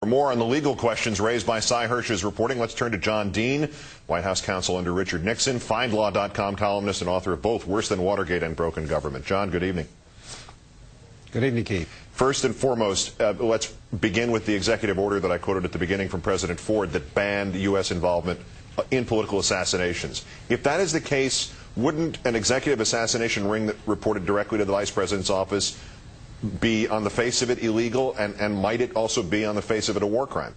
For more on the legal questions raised by Seymour Hersh's reporting, let's turn to John Dean, White House counsel under Richard Nixon, FindLaw.com columnist and author of both Worse Than Watergate and Broken Government. John, good evening. Good evening, Keith. First and foremost, let's begin with the executive order that I quoted at the beginning from President Ford that banned U.S. involvement in political assassinations. If that is the case, wouldn't an executive assassination ring that reported directly to the Vice President's office be on the face of it illegal, and might it also be on the face of it a war crime?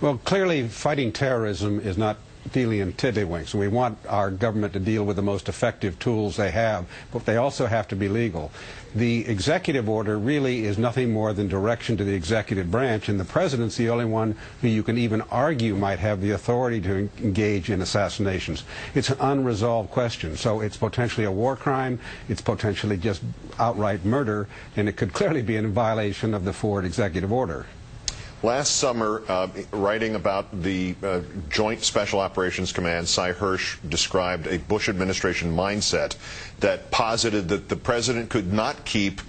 Well, clearly fighting terrorism is not dealing in tiddlywinks. We want our government to deal with the most effective tools they have, but they also have to be legal. The executive order really is nothing more than direction to the executive branch, and the president's the only one who you can even argue might have the authority to engage in assassinations. It's an unresolved question, so it's potentially a war crime, it's potentially just outright murder, and it could clearly be in violation of the Ford executive order. Last summer, writing about the Joint Special Operations Command, Cy Hersh described a Bush administration mindset that posited that the president could not keep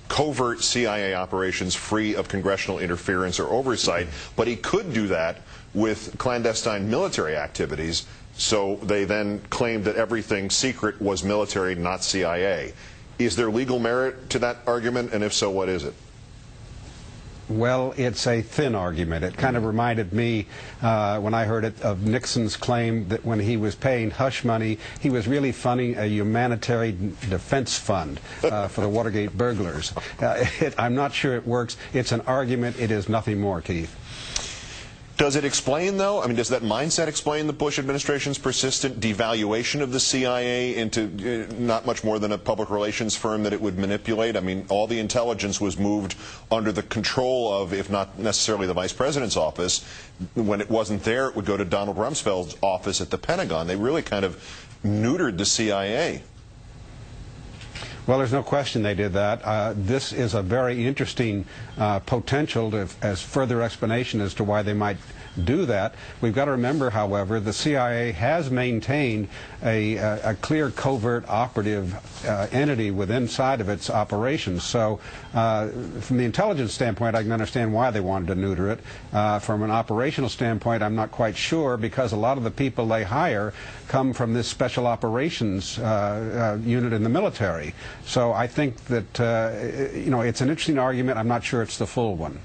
covert CIA operations free of congressional interference or oversight, but he could do that with clandestine military activities. So they then claimed that everything secret was military, not CIA. Is there legal merit to that argument, and if so, what is it? Well, it's a thin argument. It kind of reminded me, when I heard it, of Nixon's claim that when he was paying hush money, he was really funding a humanitarian defense fund for the Watergate burglars. I'm not sure it works. It's an argument. It is nothing more, Keith. Does it explain, though? I mean, does that mindset explain the Bush administration's persistent devaluation of the CIA into not much more than a public relations firm that it would manipulate? I mean, all the intelligence was moved under the control of, if not necessarily the Vice President's office. When it wasn't there, it would go to Donald Rumsfeld's office at the Pentagon. They really kind of neutered the CIA. Well, there's no question they did that. This is a very interesting potential as further explanation as to why they might do that. We've got to remember, however, the CIA has maintained a clear covert operative entity inside of its operations. So from the intelligence standpoint, I can understand why they wanted to neuter it. From an operational standpoint, I'm not quite sure, because a lot of the people they hire come from this special operations unit in the military. So I think that you know, it's an interesting argument. I'm not sure it's the full one.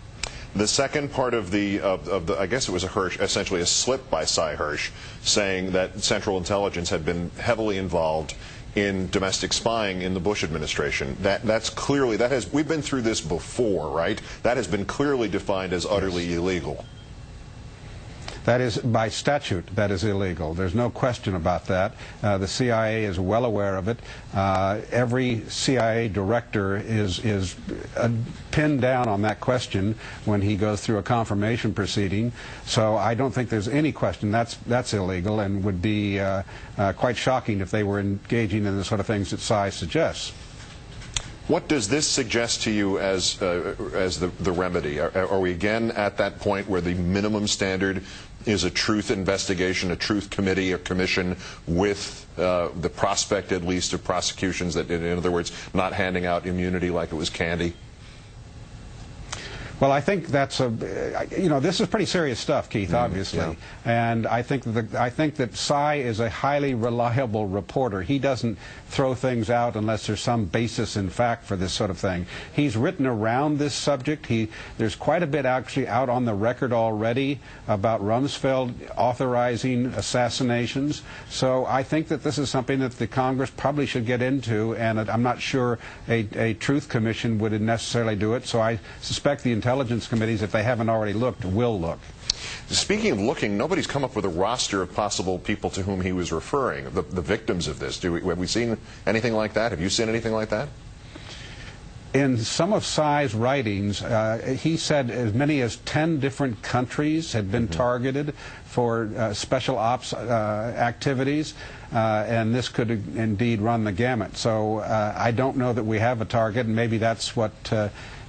The second part of the I guess it was a Hersh, essentially a slip by Cy Hersh, saying that Central Intelligence had been heavily involved in domestic spying in the Bush administration. That's clearly, we've been through this before, right? That has been clearly defined as utterly illegal. That is, by statute, that is illegal. There's no question about that. The CIA is well aware of it. Every CIA director is pinned down on that question when he goes through a confirmation proceeding. So I don't think there's any question that's illegal, and would be quite shocking if they were engaging in the sort of things that Cy suggests. What does this suggest to you as the remedy? Are we again at that point where the minimum standard is a truth investigation, a truth committee or commission with the prospect at least of prosecutions, that, in other words, not handing out immunity like it was candy? Well, I think that's you know, this is pretty serious stuff, Keith, obviously. Yeah. And I think that Cy is a highly reliable reporter. He doesn't throw things out unless there's some basis in fact for this sort of thing. He's written around this subject. There's quite a bit actually out on the record already about Rumsfeld authorizing assassinations. So I think that this is something that the Congress probably should get into, and I'm not sure a truth commission would necessarily do it. So I suspect the intelligence committees, if they haven't already looked, will look. Speaking of looking, nobody's come up with a roster of possible people to whom he was referring, the victims of this. Have we seen anything like that? Have you seen anything like that? In some of Cy's writings, he said as many as 10 different countries had been targeted for special ops activities, and this could indeed run the gamut. So I don't know that we have a target, and maybe that's what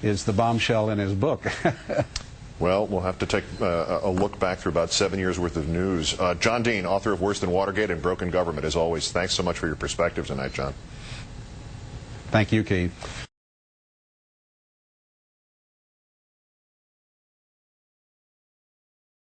is the bombshell in his book. Well, we'll have to take a look back through about 7 years' worth of news. John Dean, author of Worse Than Watergate and Broken Government, as always, thanks so much for your perspective tonight, John. Thank you, Keith.